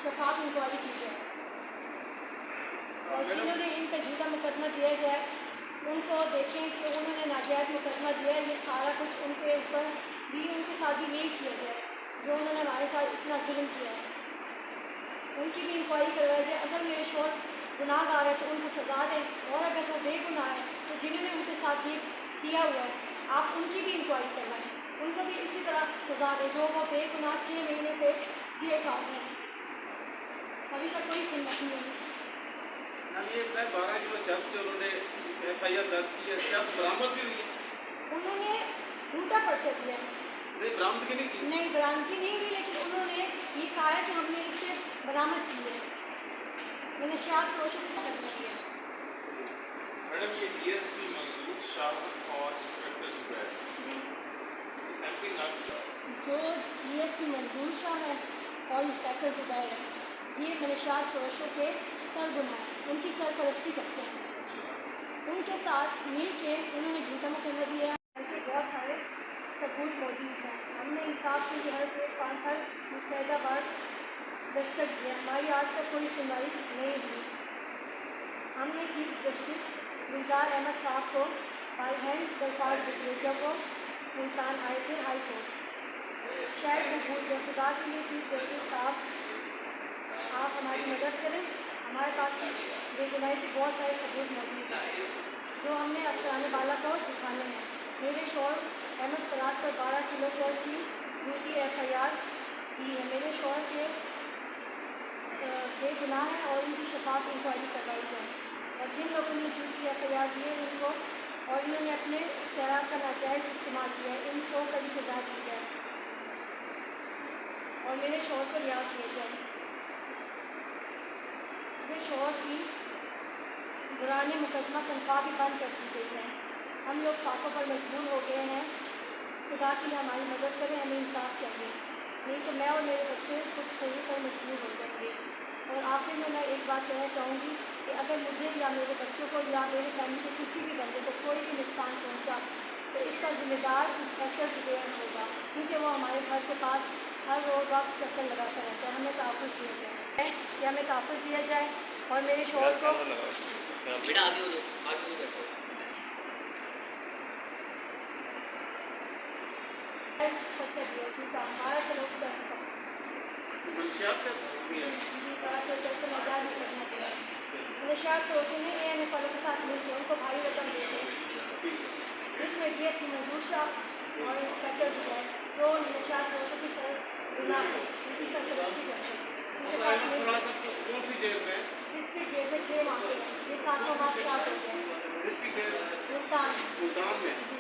शफाफ inquiry की जाए और जिन्होंने इन पर झूठा मुकदमा दिया जाए उनको देखें कि उन्होंने नाजायज़ मुकदमा दिया, ये सारा कुछ उनके ऊपर भी, उनके साथ भी यही किया जाए जो उन्होंने हमारे साथ इतना जुल्म किया है। उनकी भी इंक्वायरी करवाई जाए। अगर मेरे शोहर गुनाहगार है तो उनको सज़ा दें, और अगर वो बेगुनाह है तो जिन्होंने उनके साथ ये किया हुआ है आप उनकी भी इंक्वायरी करवाएं, उनको भी इसी तरह सज़ा दें जो वो बेगुनाह 6 महीने से जेल काट रहे हैं। अभी तक कोई सुनवाई नहीं हुई। ये 12 किलो चर्च से उन्होंने FIR दर्ज की है, चर्च बरामद भी हुई है? उन्होंने झूठा पर्चा दिया है। नहीं, बरामदगी नहीं की? नहीं, बरामदगी नहीं हुई, लेकिन उन्होंने ये कहा है कि हमने इसे बरामद की है। मैंने शाह फरोशों के साथ किया। मैडम, ये DSP मंजूर शाह और इंस्पेक्टर जुबैर MP जो DSP मंजूर शाह है और इंस्पेक्टर जुबैर है, ये मनशियात फरोशों के सरगुना हैं, उनकी सरपरस्ती करते हैं। उनके साथ मिल के उन्होंने झूठा मुकदमा दिया है। बहुत सारे सबूत मौजूद हैं। हमने इंसाफ के लिए हर प्लेटफार्म पर मुस्तैदा बार दस्तक दिया, हमारी आज तक कोई सुनवाई नहीं हुई। हमने चीफ जस्टिस गुलजार अहमद साहब को बाई हैंड दरख्वास्त दी है जब वो मुल्तान आए थे हाई कोर्ट। शायद वो भूल गए। खुदा के लिए चीफ जस्टिस साहब आप हमारी मदद करें। हमारे पास बेगुनाही के बहुत सारे सबूत मौजूद हैं जो हमने अफसरान बाला को दिखाने हैं। मेरे शौहर अहमद फराज पर 12 किलो चर्च की झूठी FIR दी है। मेरे शौहर के बेगुनाह हैं और इनकी शफाफ इंक्वायरी करवाई जाए, और जिन लोगों ने झूठी FIR दी है इनको और इन्होंने अपने इख्तियार का नाजायज़ इस्तेमाल किया है, इनको कड़ी सज़ा दी जाए और मेरे शौहर को रिहा किया जाए। मेरे शौहर की दौरान मुकदमा तनख्वाह भी बंद कर दी गई है। हम लोग फाकों पर मजबूर हो गए हैं। खुदा के लिए हमारी मदद करें, हमें इंसाफ चाहिए, नहीं तो मैं और मेरे बच्चे खुद सही पर मजबूर हो जाएंगे। और आखिर में मैं एक बात कहना चाहूँगी कि अगर मुझे या मेरे बच्चों को या मेरे फैमिली के किसी भी बंदे को कोई भी नुकसान पहुँचा तो इसका ज़िम्मेदार इंस्पेक्टर जुबैर होगा, क्योंकि वो हमारे घर के पास हर रोज़ वक्त चक्कर लगाता रहता है। हमें तहफ़्फ़ुज़ दिया जाए कि हमें तहफ़्फ़ुज़ दिया जाए और मेरे शौहर को बेटा आगे हो बैठो। पर्चा दिया झूठा 12 किलो चर्च का मंशियात का चर्च को नाजायज़ मुकदमा दिया। मनशियात फरोशों ने ANFL के साथ मिलकर उनको भारी रकम दी थी, जिसमें DSP मंजूर शाह और इंस्पेक्टर जुबैर जो मनशियात फरोशों की सरगुनाह है, उनकी सरपरस्ती करते हैं। उनके साथ मिल कौन सी जेल में? डिस्ट्रिक्ट जेल में 6 माह के हैं। ये 7वां माह स्टार्ट हो गया है। डिस्ट्रिक्ट जेल मुल्तान में? जी।